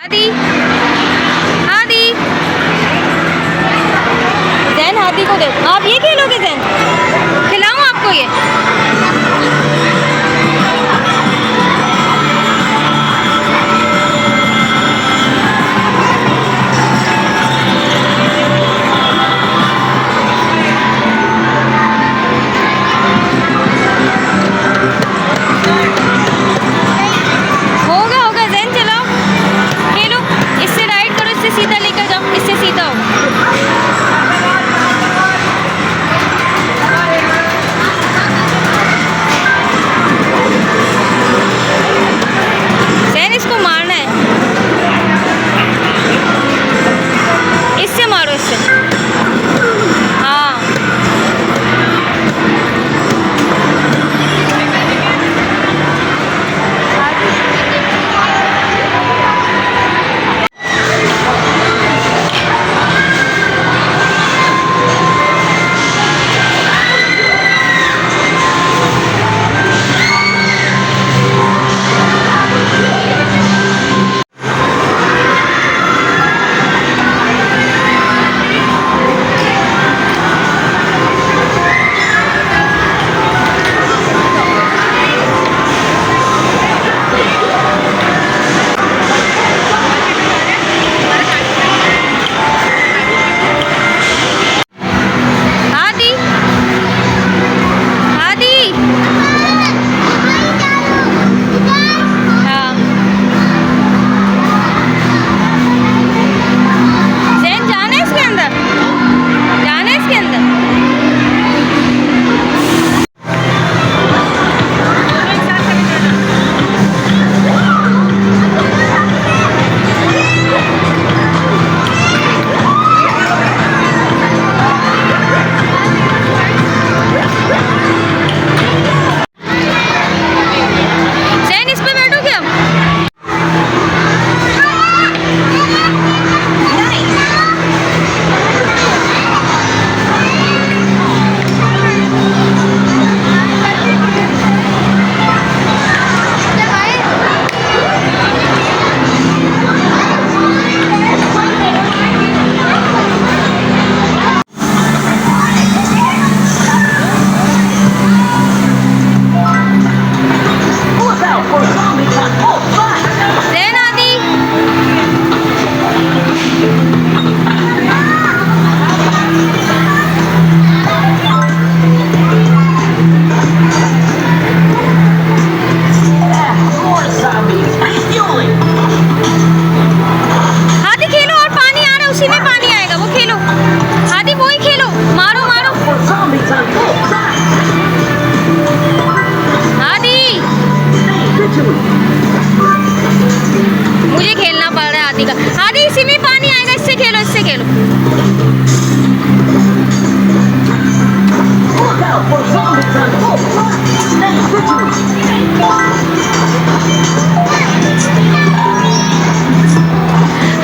हादी हादी जैन हादी को देखो। आप ये खेलोगे जैन? खिलाऊं आपको ये? होगा जैन, चलाओ खेलो। इससे राइड करो, इससे सीधा लेकर जाओ, इससे सीधा हो। जैन इसको मारना है, इससे मारो, इससे। हाँ मुझे खेलना पड़ रहा है हाथी का। हाथी इसी में पानी आएगा, इससे खेलो, इससे खेलो।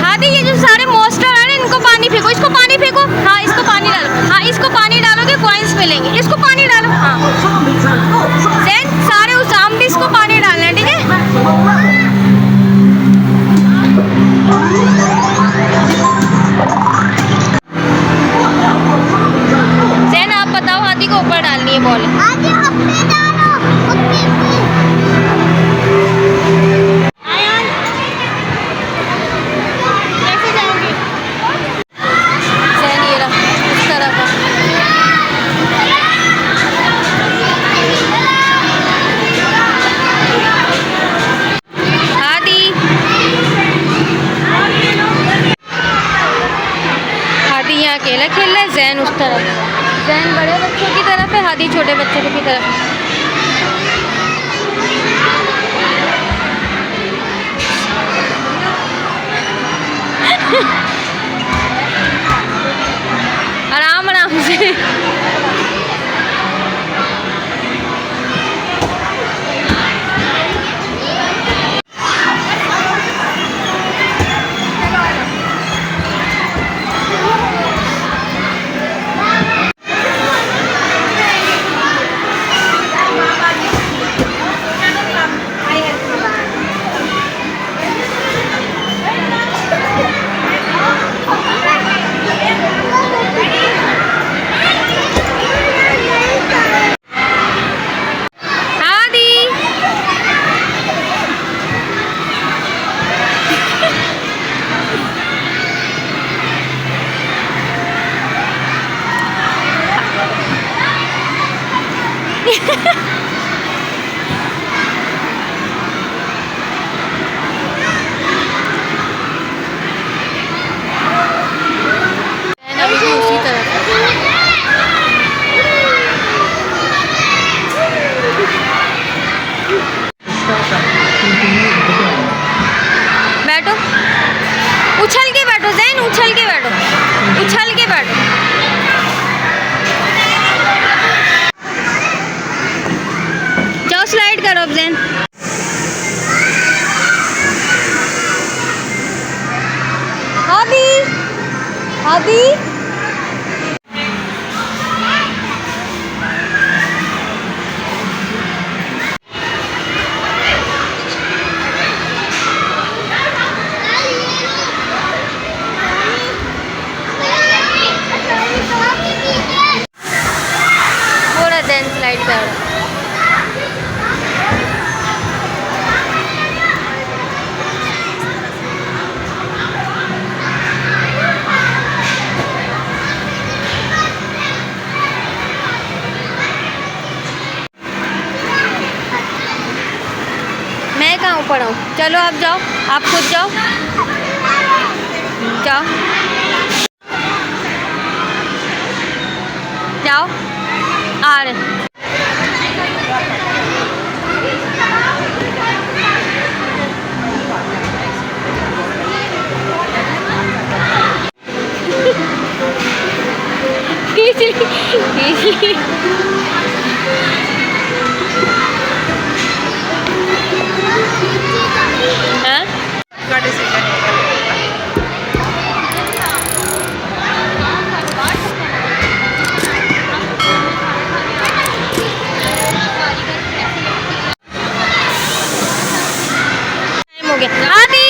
हाथी ये जो सारे मॉन्स्टर आ रहे हैं इनको पानी फेंको, इसको पानी फेंको। हाँ इसको पानी डालो, हाँ इसको पानी डालोगे कॉइन्स मिलेंगे, इसको पानी डालो। हाँ जैन सारे उस ज़ॉम्बीज़ को पानी डालना है, ठीक है? जैन आप बताओ, हाथी को ऊपर डालनी है बॉल। कैसे जाओगे? जैन ये रहा, इस तरह का। हाथी यहाँ अकेला खेल रहा है, जैन उस तरफ। जैन बड़े बच्चों की तरफ है, हाथी छोटे बच्चों की तरफ। आराम आराम से। आदि थोड़ा देन स्लाइड पे मैं कहाँ ऊपर हूँ। चलो आप जाओ, आप खुद जाओ, जाओ जाओ आ रहे। हाँ? टाइम हो गया। आदि